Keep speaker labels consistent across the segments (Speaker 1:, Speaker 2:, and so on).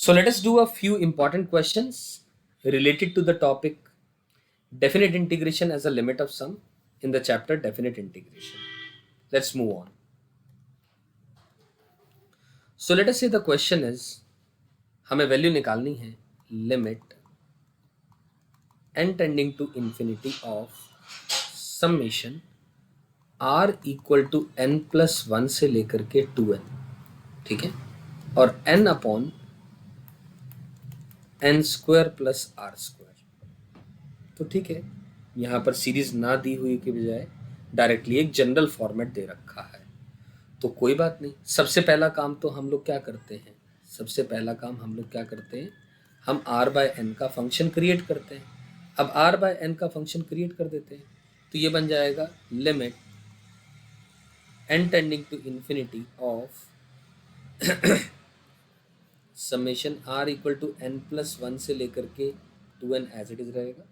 Speaker 1: So let us do a few important questions related to the topic definite integration as a limit of sum in the chapter definite integration. Let's move on. So let us say the question is हमें value निकालनी है limit n tending to infinity of summation r equal to n plus 1 से लेकर के 2n, ठीक है, और n upon n square plus r square. तो ठीक है, यहाँ पर सीरीज ना दी हुई के बजाय डायरेक्टली एक जनरल फॉर्मेट दे रखा है, तो कोई बात नहीं। सबसे पहला काम तो हम लोग क्या करते हैं, हम r बाय n का फंक्शन क्रिएट करते हैं। अब r बाय n का फंक्शन क्रिएट कर देते हैं तो ये बन जाएगा limit n tending to infinity of summation r equal to n plus 1 से लेकर के 2n एज इट इज रहेगा।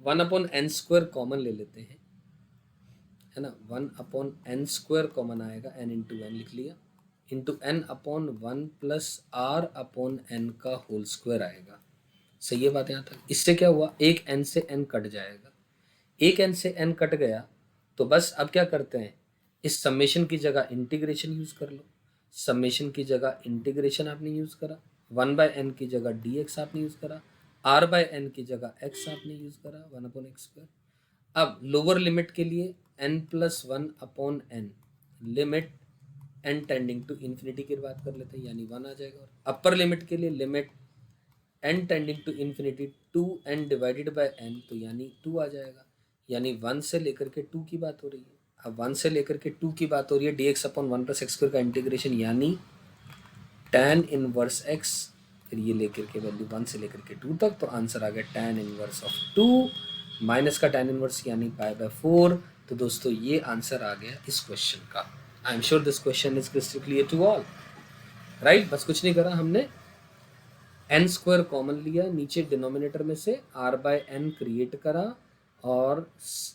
Speaker 1: 1 अपॉन n स्क्वायर कॉमन ले लेते हैं, है ना। 1 अपॉन n स्क्वायर कॉमन आएगा, n इंटू एन लिख लिया, into n upon 1 plus r upon n का होल स्क्वायर आएगा। सही है बात यहाँ तक। इससे क्या हुआ, एक n से n कट जाएगा, एक n से n कट गया तो बस अब क्या करते हैं, इस समेशन की जगह इंटीग्रेशन यूज कर लो। समेशन की जगह इंटीग्रेशन आपने यूज करा, 1 बाय n की जगह dx आपने यूज करा, r बाय n की जगह x आपने यूज करा, 1 अपॉन एक्स स्क्वायर। अब लोअर लिमिट के लिए n plus 1 upon n, limit n tending to infinity की बात कर लेते हैं, यानी 1 आ जाएगा। और अपर लिमिट के लिए limit n tending to infinity 2n divided by n, तो यानी 2 आ जाएगा, यानी 1 से लेकर के 2 की बात हो रही है। अब 1 से लेकर के 2 की बात हो रही है, dx upon 1 plus x square का इंटीग्रेशन, यानी tan इनवर्स x, फिर ये लेकर के वैल्यू 1 से लेकर के 2 तक, तो आंसर आ गया tan इनवर्स ऑफ 2 माइनस का tan इनवर्स यानी पाई बाय 4। तो दोस्तों ये आंसर आ गया इस क्वेश्चन का। I am sure this question is crystal clear to all, right. बस कुछ नहीं करा हमने, n स्क्वायर कॉमन लिया, नीचे डिनोमिनेटर में से r बाय n क्रिएट करा और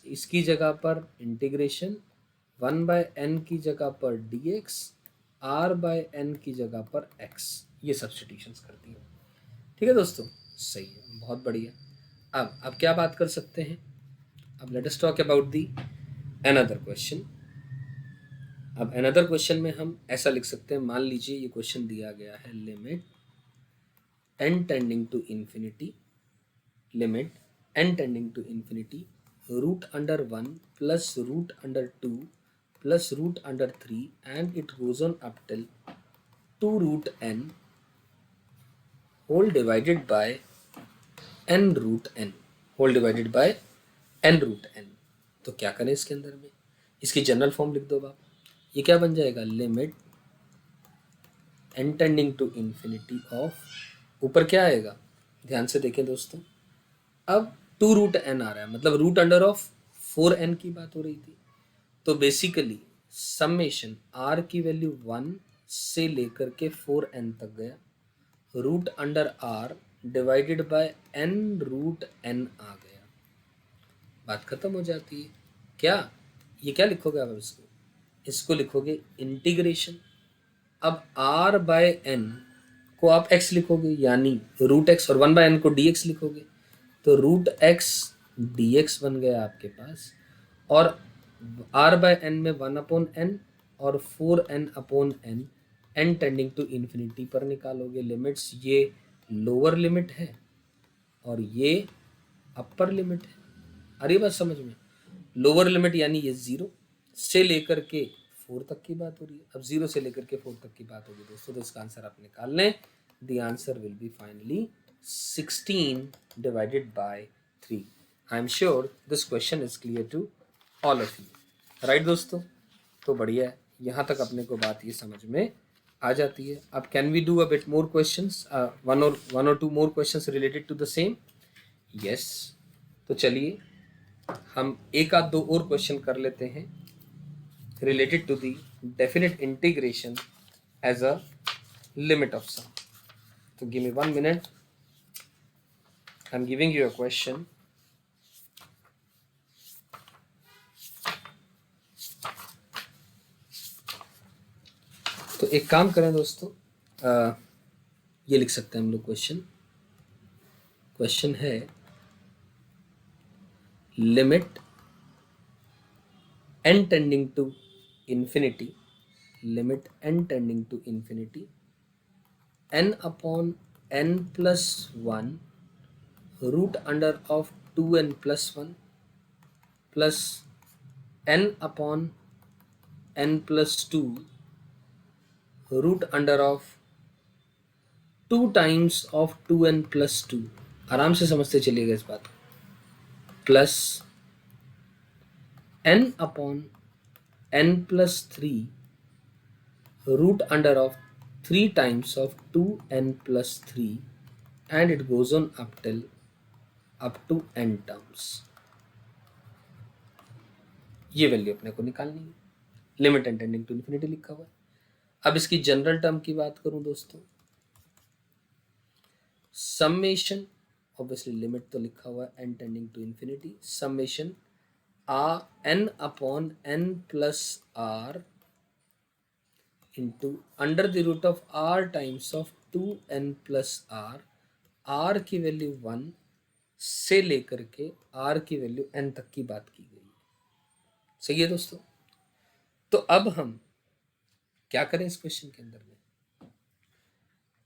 Speaker 1: इसकी जगह पर इंटीग्रेशन, 1 बाय n की जगह पर dx, r बाय n की जगह पर x, ये सब्स्टिट्यूशंस कर दिए। ठीक है दोस्तों, सही है, बहुत बढ़िया। अब क्या बात कर सकते हैं, अब let us talk about the another question. अब अनदर क्वेश्चन में हम ऐसा लिख सकते हैं, मान लीजिए ये क्वेश्चन दिया गया है limit n tending to infinity, limit n tending to infinity root under 1 plus root under 2 plus root under 3 and it goes on up till 2 root n whole divided by n root n, whole divided by n root n। तो क्या करें इसके अंदर में, इसकी general form लिख दो आप। ये क्या बन जाएगा, limit n tending to infinity of, ऊपर क्या आएगा, ध्यान से देखें दोस्तों, अब 2 रूट n आ रहा है, मतलब रूट अंडर ऑफ 4n की बात हो रही थी। तो बेसिकली समेशन r की वैल्यू 1 से लेकर के 4n तक गया, root under r divided by n root n आ गया, बात खत्म हो जाती है। क्या ये क्या लिखोगे आप, इसको लिखोगे इंटीग्रेशन। अब r बाय n को आप x लिखोगे, यानी रूट x, और 1 बाय n को dx लिखोगे, तो रूट x dx बन गया आपके पास, और r बाय n में 1 अपॉन n और 4n upon n tending to infinity पर निकालोगे लिमिट्स। ये लोअर लिमिट है और ये अपर लिमिट है। अरे बात समझ में, लोअर लिमिट यानी ये 0 से लेकर के 4 तक की बात हो रही है। अब 0 से लेकर के 4 तक की बात होगी दोस्तों, तो इसका आंसर आप निकाल लें। The answer will be finally 16 divided by 3। I am sure this question is clear to all of you, right दोस्तों। तो बढ़िया है, यहाँ तक अपने को बात ये समझ में आ जाती है। अब can we do a bit more questions, one और two more questions related to the same? Yes, तो चलिए हम एक आध दो और क्वेश्चन कर लेते हैं related to the definite integration as a limit of sum. So give me 1 minute. I'm giving you a question. तो एक काम करें दोस्तों, ये लिख सकते हैं हम लोग क्वेश्चन है limit n tending to infinity, limit n tending to infinity n upon n plus 1 root under of 2n plus 1 plus n upon n plus 2 root under of 2 times of 2n plus 2। आराम से समझते चलिएगा इस बात को। Plus n upon n plus 3 root under of 3 times of 2n plus 3 and it goes on up to n terms। ये value अपने को निकालनी है, limit n tending to infinity लिखा हुआ है। अब इसकी जनरल टर्म की बात करूं दोस्तों, समेशन, ऑब्वियसली लिमिट तो लिखा हुआ है n tending to infinity, summation n upon n plus r into under the root of r times of 2n plus r की वैल्यू 1 से लेकर के r की वैल्यू n तक की बात की गई है। सही है दोस्तों। तो अब हम क्या करें इस क्वेश्चन के अंदर में,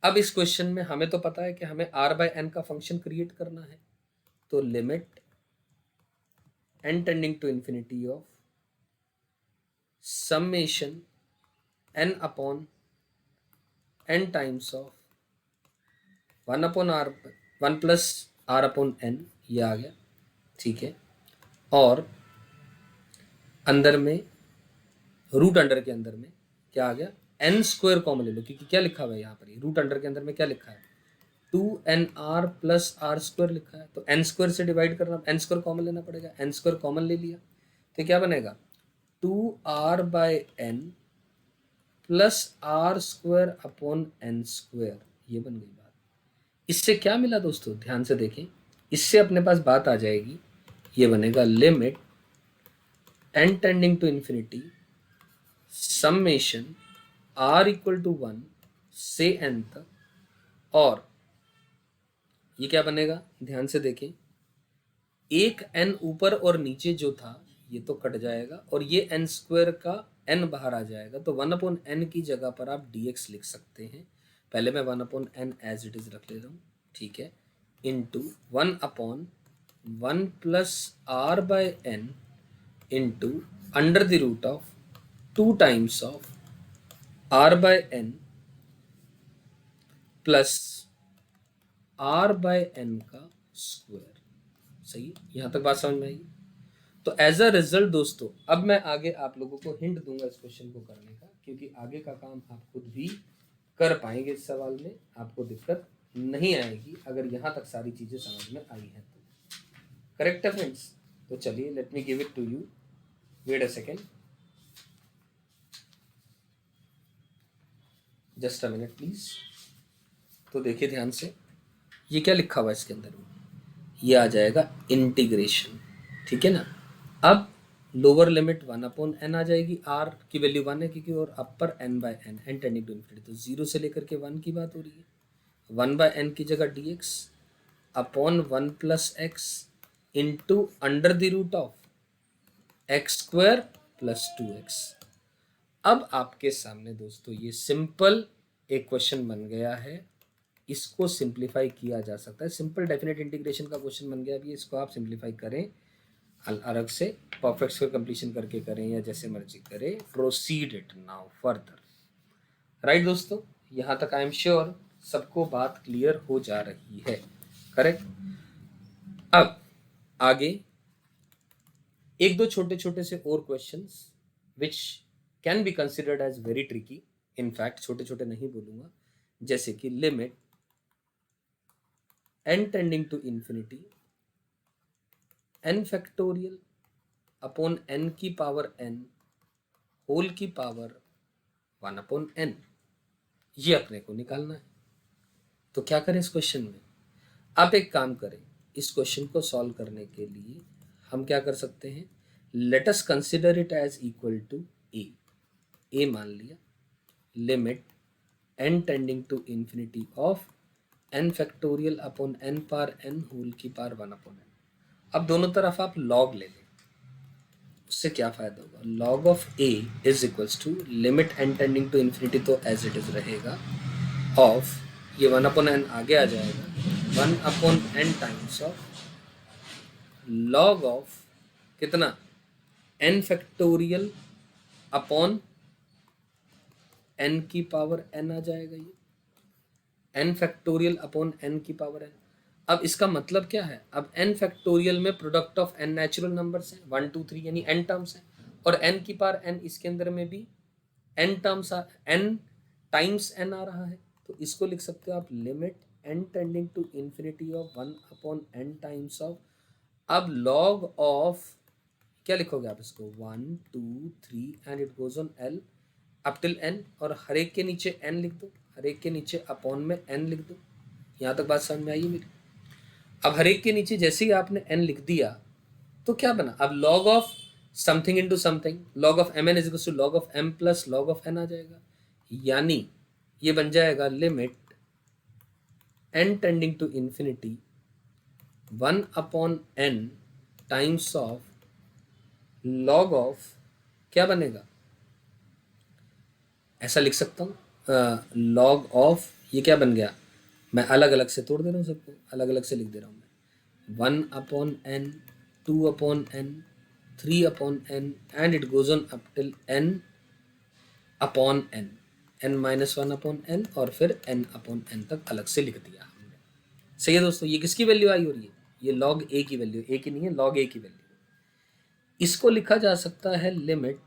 Speaker 1: अब इस क्वेश्चन में हमें तो पता है कि हमें r बाय n का फंक्शन क्रिएट करना है। तो limit n tending to infinity of summation n upon n times of 1 upon r 1 plus r upon n, ये आ गया, ठीक है। और अंदर में रूट अंडर के अंदर में क्या आ गया, n स्क्वायर कॉमन ले लो, क्योंकि क्या लिखा हुआ है यहाँ पर, रूट अंडर के अंदर में क्या लिखा है, 2nr प्लस r स्क्वायर लिखा है। तो n स्क्वायर से डिवाइड करना, n स्क्वायर कॉमन लेना पड़ेगा, n स्क्वायर कॉमन ले लिया तो क्या बनेगा 2r by n plus r square upon n square, ये बन गई बात। इससे क्या मिला दोस्तों, ध्यान से देखें, इससे अपने पास बात आ जाएगी, ये बनेगा limit n tending to infinity summation r equal to 1 से n तक, और ये क्या बनेगा, ध्यान से देखें, एक n ऊपर और नीचे जो था ये तो कट जाएगा और ये n स्क्वायर का n बाहर आ जाएगा। तो 1 अपॉन n की जगह पर आप dx लिख सकते हैं। पहले मैं 1 upon n as it is रख ले रहा हूँ, ठीक है, into 1 upon 1 plus r by n into under the root of 2 times of r by n plus r by n का स्क्वायर। सही, यहां तक बात समझ में आई। तो एज अ रिजल्ट दोस्तों, अब मैं आगे आप लोगों को हिंट दूंगा इस क्वेश्चन को करने का, क्योंकि आगे का काम आप खुद भी कर पाएंगे। इस सवाल में आपको दिक्कत नहीं आएगी अगर यहां तक सारी चीजें समझ में आई हैं तो। करेक्ट है फ्रेंड्स। तो चलिए, let me give it to you, wait a second, just a minute please. तो देखिए ध्यान से, ये क्या लिखा हुआ है इसके अंदर में, ये आ जाएगा इंटीग्रेशन, ठीक है ना। अब लोअर लिमिट 1 अपॉन n आ जाएगी, r की वैल्यू 1 है क्योंकि, और upper n by n, n tending to infinity, तो 0 से लेकर के 1 की बात हो रही है। 1 बाय n की जगह dx upon 1 plus x into under the root of x square plus 2x। अब आपके सामने दोस्तों ये सिंपल एक क्वेश्चन बन गया है, इसको सिंप्लीफाई किया जा सकता है, सिंपल डेफिनेट इंटीग्रेशन का क्वेश्चन बन गया। अभी इसको आप सिंप्लीफाई करें अलग से, परफेक्ट स्क्वायर कंप्लीशन करके करें या जैसे मर्जी करें, proceed it now further. Right दोस्तों, यहां तक आई एम श्योर सबको बात क्लियर हो जा रही है। करेक्ट। अब आगे एक दो छोटे छोटे से और questions which can be considered as very tricky, in fact छोटे छोटे नहीं बोलूंगा, जैसे कि limit n tending to infinity n factorial upon n की पावर n होल की पावर 1 अपॉन n, ये अपने को निकालना है। तो क्या करें इस क्वेश्चन में, आप एक काम करें, इस क्वेश्चन को सॉल्व करने के लिए हम क्या कर सकते हैं, let us consider it as equal to A मान लिया, limit n tending to infinity of n factorial upon n power n whole की पावर 1 अपॉन n। अब दोनों तरफ आप लॉग ले लें, उससे क्या फायदा होगा, log of a is equals to limit n tending to infinity तो एज इट इज रहेगा ऑफ, ये 1 अपॉन n आगे आ जाएगा, 1 upon n times of log of कितना n फैक्टोरियल अपॉन n की पावर n आ जाएगा, ये n फैक्टोरियल अपॉन n की पावर n। अब इसका मतलब क्या है, अब n फैक्टोरियल में product of n natural numbers हैं 1 2 3 यानी n टर्म्स हैं, और n की पावर n इसके अंदर में भी n terms n times n आ रहा है, तो इसको लिख सकते हो आप limit n tending to infinity of 1 upon n times of, अब लॉग ऑफ क्या लिखोगे आप इसको 1 2 3 and it goes on l up till n, और हर एक के नीचे n लिख दो, हर एक के नीचे अपॉन में n लिख दो। यहाँ तक बात समझ में आई है मेरी। अब हर एक के नीचे जैसे ही आपने n लिख दिया तो क्या बना, अब log of something into something, log of mn is equal to log of m plus log of n आ जाएगा, यानी ये बन जाएगा limit n tending to infinity 1 upon n times of log of, क्या बनेगा, ऐसा लिख सकता हूँ log ऑफ, ये क्या बन गया, मैं अलग अलग से तोड़ दे रहा हूँ सबको, अलग अलग से लिख दे रहा हूँ मैं, 1 upon n 2 upon n 3 upon n and it goes on up till n upon n minus 1 upon n, और फिर n अपॉन n तक अलग से लिख दिया हमने। सही है दोस्तों, ये किसकी वैल्यू आई हो रही है, ये log a की वैल्यू, a की नहीं है log a की वैल्यू। इसको लिखा जा सकता है limit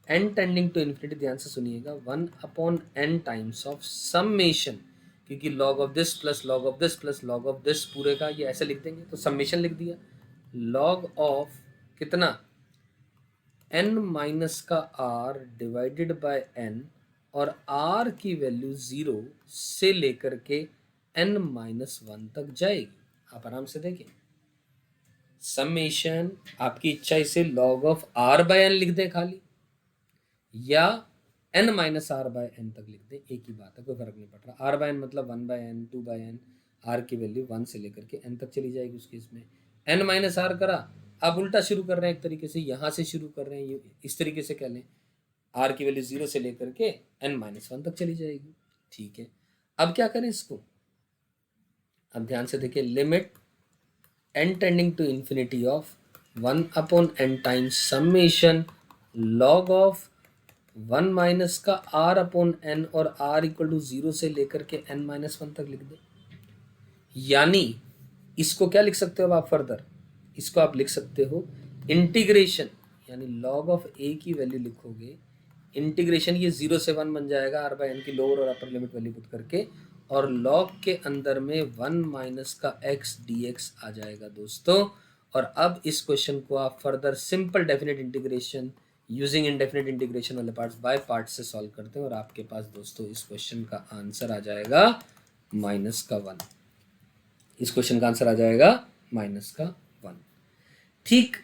Speaker 1: n tending to infinity, ध्यान से सुनिएगा, 1 upon n times of summation, क्योंकि log of this plus log of this plus log of this पूरे का ये ऐसे लिख देंगे तो समेशन लिख दिया, log ऑफ कितना n माइनस का r डिवाइडेड बाय n, और r की वैल्यू 0 से लेकर के n माइनस 1 तक जाएगी। आप आराम से देखें, समेशन आपकी इच्छा इसे log of r by n लिख दें खाली, या n minus are by n तक लिख दे, एक ही बात है, कोई फर्क नहीं पड़ रहा। r बाय एन मतलब 1 by n 2 by n, r की वैल्यू 1 से लेकर के n तक चली जाएगी उस केस में। n माइनस आर करा, आप उल्टा शुरू कर रहे हैं एक तरीके से, यहाँ से शुरू कर रहे हैं, इस तरीके से कह लें, r की वैल्यू 0 से लेकर के n माइनस 1 तक चली जाएगी। ठीक है, अब क्या करें इसको, अब ध्यान से देखिए, limit n tending to infinity of 1 upon n times summation log of 1 minus का r अपॉन n, और r इक्वल टू 0 से लेकर के n माइनस 1 तक लिख दे, यानी इसको क्या लिख सकते हो आप फर्दर, इसको आप लिख सकते हो इंटीग्रेशन, यानी log ऑफ a की वैल्यू लिखोगे, इंटीग्रेशन ये 0 से 1 बन जाएगा r बाय n की लोअर और अपर लिमिट वैल्यू पुट करके, और log के अंदर में 1 माइनस का x dx आ जाएगा दोस्तों। और अब इस क्वेश्चन को आप further simple definite integration using indefinite integration वाले पार्ट्स बाय पार्ट से सॉल्व करते हैं, और आपके पास दोस्तों इस क्वेश्चन का आंसर आ जाएगा माइनस का 1, इस क्वेश्चन का आंसर आ जाएगा माइनस का 1। ठीक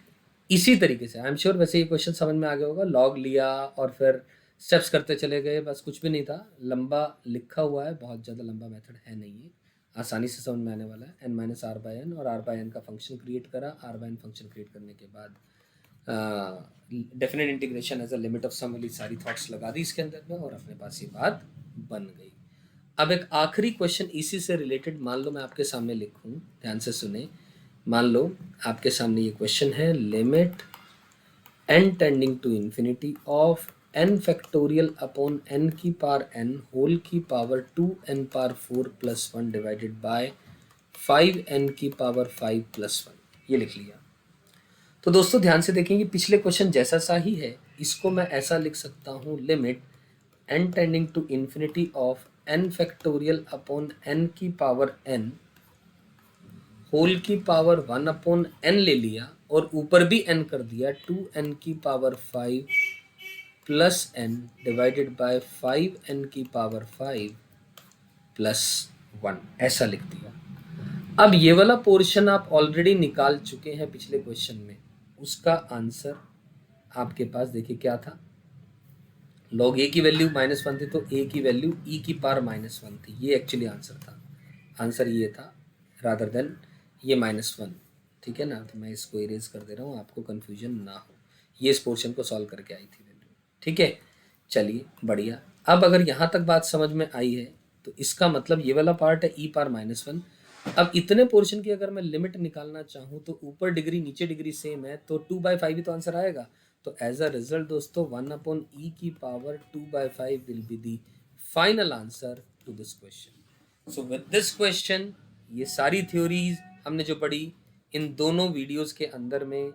Speaker 1: इसी तरीके से आई एम श्योर वैसे ये क्वेश्चन समझ में आ गया होगा, लॉग लिया और फिर स्टेप्स करते चले गए, बस कुछ भी नहीं था, लंबा लिखा हुआ है, बहुत ज़्यादा लंबा मेथड है नहीं है, आसानी से समझ में आने वाला है। n minus are by N, और आर बाय एन का फंक्शन क्रिएट करा, R by N function create करने के बाद definite integration as a limit of sum वाली सारी थॉट्स लगा दी इसके अंदर में, और अपने पास ये बात बन गई। अब एक आखिरी क्वेश्चन इसी से रिलेटेड, मान लो मैं आपके सामने लिखूं, ध्यान से सुने, मान लो आपके सामने ये क्वेश्चन है, limit n tending to infinity of n factorial upon n की पावर n होल की power 2n power 4 plus 1 divided by 5n की पावर 5 प्लस 1, ये लिख लिया। तो दोस्तों ध्यान से देखेंगे, पिछले क्वेश्चन जैसा सा ही है, इसको मैं ऐसा लिख सकता हूँ, limit n tending to infinity of n factorial upon n की पावर n होल की पावर 1 अपॉन n ले लिया, और ऊपर भी n कर दिया, 2n की power 5 plus n divided by 5n की पावर 5 प्लस 1, ऐसा लिख दिया। अब ये वाला पोर्शन आप ऑलरेडी निकाल चुके हैं पिछले क्वेश्चन में, उसका आंसर आपके पास देखिए क्या था, log a की वैल्यू -1 थी, तो a की वैल्यू e की पावर -1 थी, ये एक्चुअली आंसर था। आंसर ये था रादर देन ये -1, ठीक है ना। तो मैं इसको इरेज कर दे रहा हूँ, आपको कन्फ्यूजन ना हो। ये इस पोर्शन को सॉल्व करके आई थी वैल्यू, ठीक है। चलिए बढ़िया। अब अगर यहाँ तक बात समझ में आई है तो इसका मतलब ये वाला पार्ट है e⁻⁻1। अब इतने पोर्शन की अगर मैं लिमिट निकालना चाहूँ तो ऊपर डिग्री नीचे डिग्री सेम है, तो 2/5 ही तो आंसर आएगा। तो एज अ रिजल्ट दोस्तों 1/e⁻² will be the final answer to this question. So with this question ये सारी थ्योरीज हमने जो पढ़ी इन दोनों वीडियोस के अंदर में,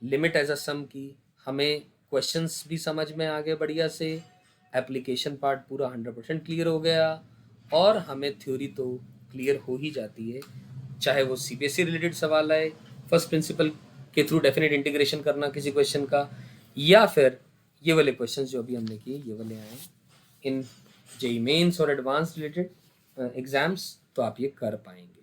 Speaker 1: लिमिट एज अ सम की, हमें क्वेश्चंस भी समझ में आ गए बढ़िया से, एप्लीकेशन पार्ट पूरा 100% क्लियर हो गया, और हमें थ्योरी तो क्लियर हो ही जाती है, चाहे वो सीबीएसई रिलेटेड सवाल आए, फर्स्ट प्रिंसिपल के थ्रू डेफिनेट इंटीग्रेशन करना किसी क्वेश्चन का, या फिर ये वाले क्वेश्चन जो अभी हमने किए ये वाले आए इन जेईई मेंस और एडवांस रिलेटेड एग्जाम्स, तो आप ये कर पाएंगे।